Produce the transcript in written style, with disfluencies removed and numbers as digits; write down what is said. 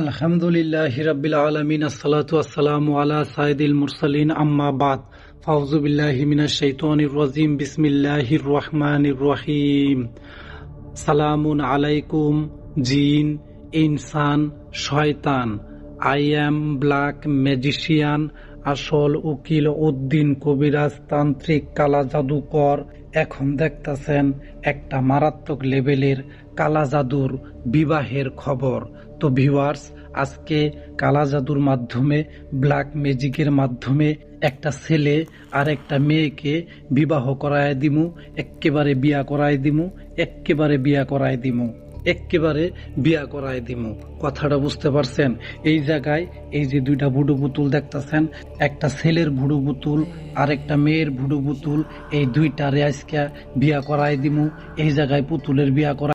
আলহামদুলিল্লাহি রাব্বিল আলামিন আসসালাতু ওয়াসসালামু আলা সাইয়্যিদিল মুরসালিন আম্মা বাদ ফাউযু বিল্লাহি মিনাশ শাইতানির রাজিম বিসমিল্লাহির রহমানির রহিম সালামুন আলাইকুম জিন ইনসান শয়তান আই অ্যাম ব্ল্যাক ম্যাজিশিয়ান আসল উকিল উদ্দিন কবিরাজ তান্ত্রিক কালা জাদুকর। এখন দেখতাছেন একটা মারাত্মক লেভেলের কালা জাদুর বিবাহের খবর। তো ভিউয়ার্স, আজকে কালা জাদুর মাধ্যমে ব্ল্যাক ম্যাজিকের মাধ্যমে একটা ছেলে আর একটা মেয়েকে বিবাহ করায় দিমু, এক্কেবারে বিয়া করায় দিমু, এক্কেবারে বিয়া করায় দিমু, এক্কেবারে বিয়া করায় দিমু। কথাটা বুঝতে পারছেন? এই জায়গায় এই যে দুইটা ভুডু পুতুল দেখতাছেন, একটা ছেলের ভুডু পুতুল আর একটা মেয়ের ভুডু পুতুল, এই দুইটারে আজকে বিয়া করায় দিমু। এই জায়গায় পুতুলের বিয়া করা